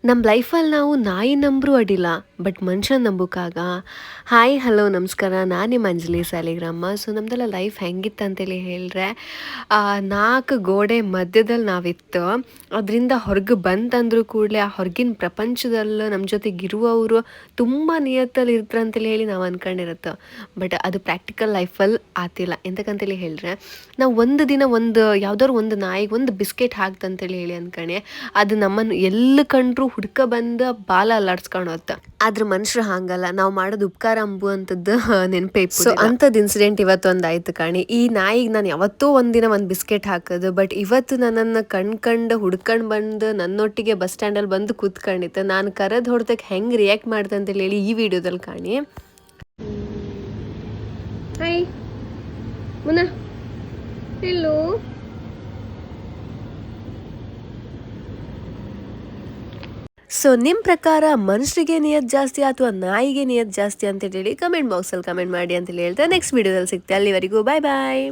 ನಮ್ಮ ಲೈಫಲ್ಲಿ ನಾವು ನಾಯಿ ನಂಬ್ರೂ ಅಡ್ಡಿಲ್ಲ ಬಟ್ ಮನುಷ್ಯನ ನಂಬಕ್ಕಾಗ. ಹಾಯ್ ಹಲೋ ನಮಸ್ಕಾರ, ನಾನು ನಿಮ್ಮ ಅಂಜಲಿ ಸಾಲಿಗ್ರಾಮ. ಸೊ ನಮ್ಮದೆಲ್ಲ ಲೈಫ್ ಹೆಂಗಿತ್ತು ಅಂತೇಳಿ ಹೇಳಿದ್ರೆ, 4 ಗೋಡೆ ಮಧ್ಯದಲ್ಲಿ ನಾವಿತ್ತು. ಅದರಿಂದ ಹೊರಗೆ ಬಂತಂದ್ರೂ ಕೂಡಲೇ ಆ ಹೊರಗಿನ ಪ್ರಪಂಚದಲ್ಲಿ ನಮ್ಮ ಜೊತೆಗಿರುವವರು ತುಂಬ ನಿಯತ್ತಲ್ಲಿ ಇರ್ತಾರೆ ಅಂತೇಳಿ ಹೇಳಿ ನಾವು ಅಂದ್ಕೊಂಡಿರತ್ತೆ. ಬಟ್ ಅದು ಪ್ರಾಕ್ಟಿಕಲ್ ಲೈಫಲ್ಲಿ ಆತಿಲ್ಲ. ಎಂತಕ್ಕಂತೇಳಿ ಹೇಳಿದ್ರೆ, ನಾವು ಒಂದು ದಿನ ಯಾವ್ದಾದ್ರು ಒಂದು ನಾಯಿಗೆ ಒಂದು ಬಿಸ್ಕೆಟ್ ಹಾಕ್ತಂತೇಳಿ ಹೇಳಿ ಅಂದ್ಕಣೆ, ಅದು ನಮ್ಮನ್ನು ಎಲ್ಲಿ ಕಂಡ್ರು ಹುಡ್ಕ ಬಂದು ಬಾಲ ಅಲ್ಲಾಡ್ಸ್ಕೊಂಡು ಹೋಗ್ತ. ಆದ್ರೆ ಮನುಷ್ಯರು ಹಾಂಗಲ್ಲ, ನಾವು ಮಾಡೋದು ಉಪಕಾರ ಅಂಬುವಂಥದ್ದು ನೆನಪೇ. ಸೊ ಅಂಥದ್ದು ಇನ್ಸಿಡೆಂಟ್ ಇವತ್ತೊಂದು ಆಯ್ತು ಕಾಣಿ. ಈ ನಾಯಿಗೆ ನಾನು ಯಾವತ್ತೋ ಒಂದಿನ ಒಂದು ಬಿಸ್ಕೆಟ್ ಹಾಕೋದು, ಬಟ್ ಇವತ್ತು ನನ್ನನ್ನು ಕಣ್ಕಂಡು ಹುಡ್ಕೊಂಡು ಬಂದು ನನ್ನೊಟ್ಟಿಗೆ ಬಸ್ ಸ್ಟ್ಯಾಂಡಲ್ಲಿ ಬಂದು ಕೂತ್ಕೊಂಡಿತ್ತು. ನಾನು ಕರೆದು ಹೊಡ್ದಕ್ಕೆ ಹೆಂಗೆ ರಿಯಾಕ್ಟ್ ಮಾಡ್ದೆ ಅಂತೇಳಿ ಹೇಳಿ ಈ ವಿಡಿಯೋದಲ್ಲಿ ಕಾಣಿ. Hi ಮುನಾ, hello. ಸೊ ನಿಮ್ಮ ಪ್ರಕಾರ ಮನುಷ್ಯರಿಗೆ ನಿಯತ್ ಜಾಸ್ತಿ ಅಥವಾ ನಾಯಿಗೆ ನಿಯತ್ ಜಾಸ್ತಿ ಅಂತ ಹೇಳಿ ಕಮೆಂಟ್ ಬಾಕ್ಸಲ್ಲಿ ಕಮೆಂಟ್ ಮಾಡಿ ಅಂತೇಳಿ ಹೇಳ್ತಾ ನೆಕ್ಸ್ಟ್ ವಿಡಿಯೋದಲ್ಲಿ ಸಿಗ್ತೆ. ಅಲ್ಲಿವರೆಗೂ ಬಾಯ್ ಬಾಯ್.